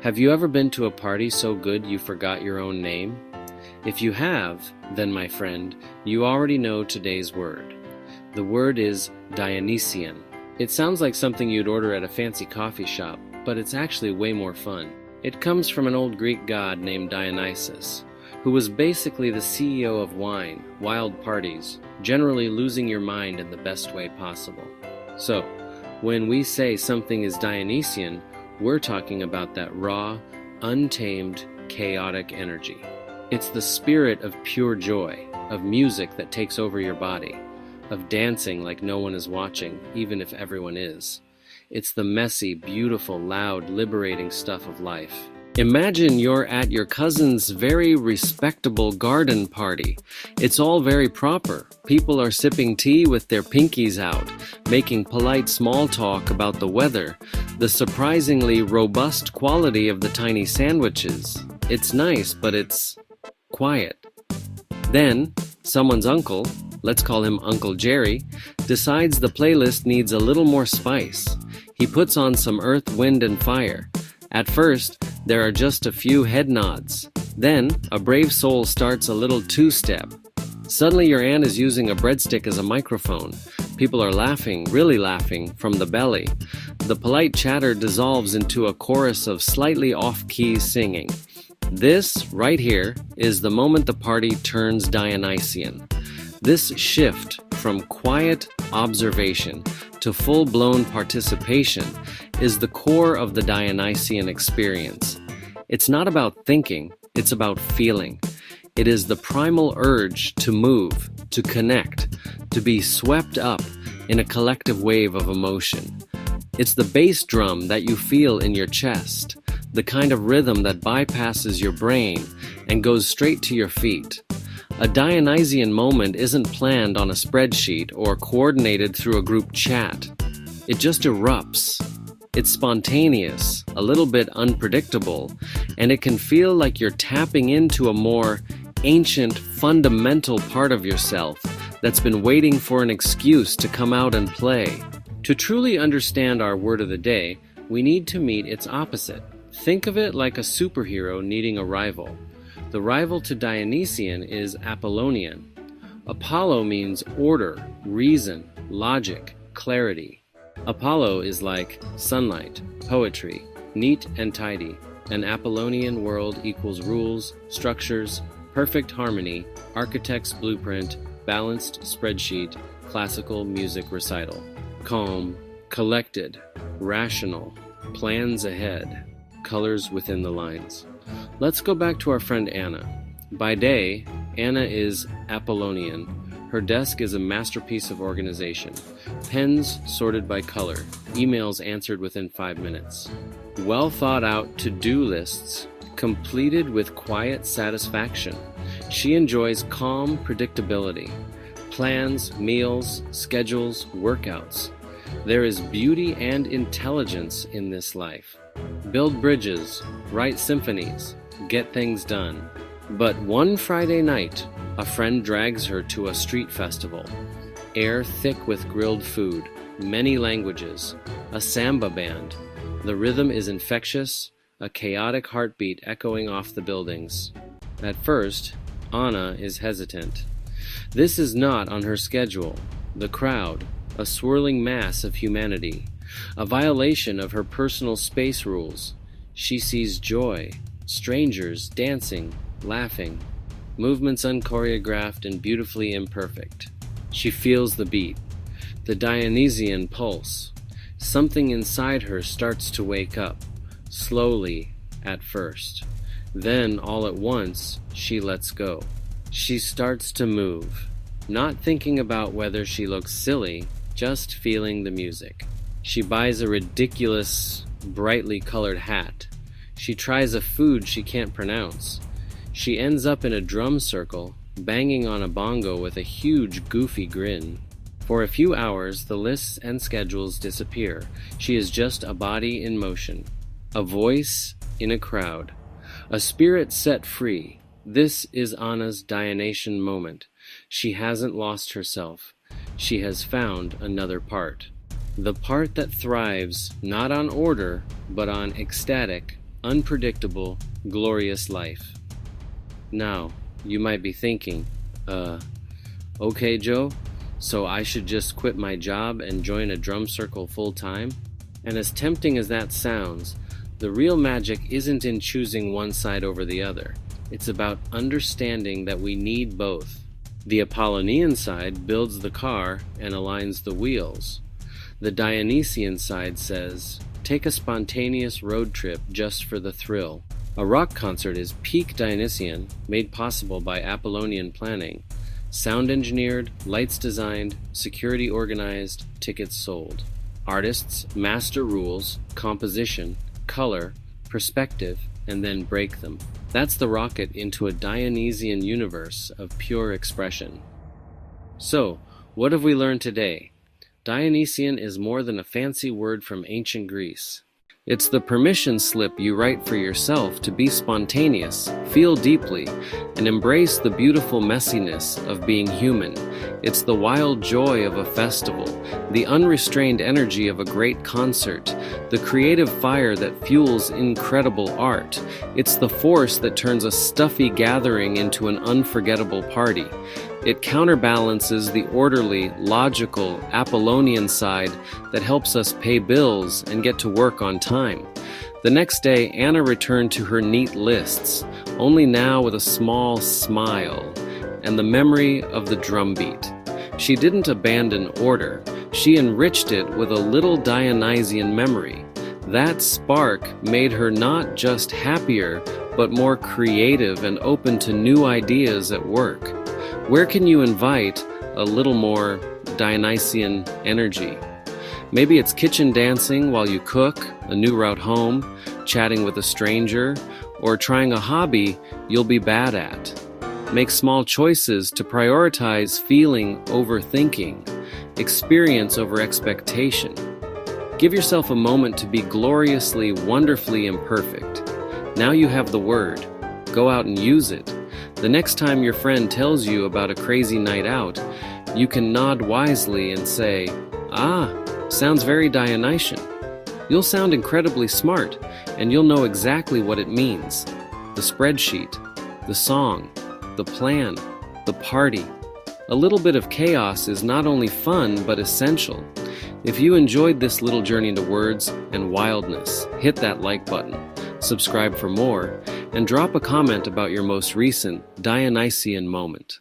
Have you ever been to a party so good you forgot your own name? If you have, then my friend, you already know today's word. The word is Dionysian. It sounds like something you'd order at a fancy coffee shop, but it's actually way more fun. It comes from an old Greek god named Dionysus, who was basically the CEO of wine, wild parties, generally losing your mind in the best way possible. So, when we say something is Dionysian, we're talking about that raw, untamed, chaotic energy. It's the spirit of pure joy, of music that takes over your body, of dancing like no one is watching, even if everyone is. It's the messy, beautiful, loud, liberating stuff of life. Imagine you're at your cousin's very respectable garden party. It's all very proper. People are sipping tea with their pinkies out, making polite small talk about the weather, the surprisingly robust quality of the tiny sandwiches. It's nice, but it's quiet. Then, someone's uncle, let's call him Uncle Jerry, decides the playlist needs a little more spice. He puts on some Earth, Wind, and Fire. At first, there are just a few head nods. Then, a brave soul starts a little two-step. Suddenly your aunt is using a breadstick as a microphone. People are laughing, really laughing, from the belly. The polite chatter dissolves into a chorus of slightly off-key singing. This, right here, is the moment the party turns Dionysian. This shift from quiet observation to full-blown participation is the core of the Dionysian experience. It's not about thinking, it's about feeling. It is the primal urge to move, to connect, to be swept up in a collective wave of emotion. It's the bass drum that you feel in your chest, the kind of rhythm that bypasses your brain and goes straight to your feet. A Dionysian moment isn't planned on a spreadsheet or coordinated through a group chat. It just erupts. It's spontaneous, a little bit unpredictable, and it can feel like you're tapping into a more ancient, fundamental part of yourself that's been waiting for an excuse to come out and play. To truly understand our word of the day, we need to meet its opposite. Think of it like a superhero needing a rival. The rival to Dionysian is Apollonian. Apollo means order, reason, logic, clarity. Apollo is like sunlight, poetry, neat and tidy. An Apollonian world equals rules, structures, perfect harmony, architect's blueprint, balanced spreadsheet, classical music recital. Calm, collected, rational, plans ahead, colors within the lines. Let's go back to our friend Anna. By day, Anna is Apollonian. Her desk is a masterpiece of organization. Pens sorted by color. Emails answered within 5 minutes. Well thought out to-do lists completed with quiet satisfaction. She enjoys calm predictability. Plans, meals, schedules, workouts. There is beauty and intelligence in this life. Build bridges, write symphonies, get things done. But one Friday night, a friend drags her to a street festival. Air thick with grilled food, many languages, a samba band. The rhythm is infectious, a chaotic heartbeat echoing off the buildings. At first, Anna is hesitant. This is not on her schedule. The crowd, a swirling mass of humanity, a violation of her personal space rules. She sees joy, strangers dancing, laughing, movements unchoreographed and beautifully imperfect. She feels the beat, the Dionysian pulse. Something inside her starts to wake up, slowly at first. Then, all at once, she lets go. She starts to move, not thinking about whether she looks silly, just feeling the music. She buys a ridiculous, brightly colored hat. She tries a food she can't pronounce. She ends up in a drum circle, banging on a bongo with a huge, goofy grin. For a few hours, the lists and schedules disappear. She is just a body in motion, a voice in a crowd, a spirit set free. This is Anna's Dionysian moment. She hasn't lost herself. She has found another part. The part that thrives not on order, but on ecstatic unpredictable, glorious life. Now, you might be thinking, okay, Joe, so I should just quit my job and join a drum circle full time? And as tempting as that sounds, the real magic isn't in choosing one side over the other. It's about understanding that we need both. The Apollonian side builds the car and aligns the wheels. The Dionysian side says, take a spontaneous road trip just for the thrill. A rock concert is peak Dionysian, made possible by Apollonian planning. Sound engineered, lights designed, security organized, tickets sold. Artists master rules, composition, color, perspective, and then break them. That's the rocket into a Dionysian universe of pure expression. So, what have we learned today? Dionysian is more than a fancy word from ancient Greece. It's the permission slip you write for yourself to be spontaneous, feel deeply, and embrace the beautiful messiness of being human. It's the wild joy of a festival, the unrestrained energy of a great concert, the creative fire that fuels incredible art. It's the force that turns a stuffy gathering into an unforgettable party. It counterbalances the orderly, logical, Apollonian side that helps us pay bills and get to work on time. The next day, Anna returned to her neat lists, only now with a small smile and the memory of the drumbeat. She didn't abandon order. She enriched it with a little Dionysian memory. That spark made her not just happier, but more creative and open to new ideas at work. Where can you invite a little more Dionysian energy? Maybe it's kitchen dancing while you cook, a new route home, chatting with a stranger, or trying a hobby you'll be bad at. Make small choices to prioritize feeling over thinking, experience over expectation. Give yourself a moment to be gloriously, wonderfully imperfect. Now you have the word. Go out and use it. The next time your friend tells you about a crazy night out, you can nod wisely and say, "Ah, sounds very Dionysian." You'll sound incredibly smart, and you'll know exactly what it means. The spreadsheet, the song, the plan, the party. A little bit of chaos is not only fun, but essential. If you enjoyed this little journey into words and wildness, hit that like button, subscribe for more, and drop a comment about your most recent Dionysian moment.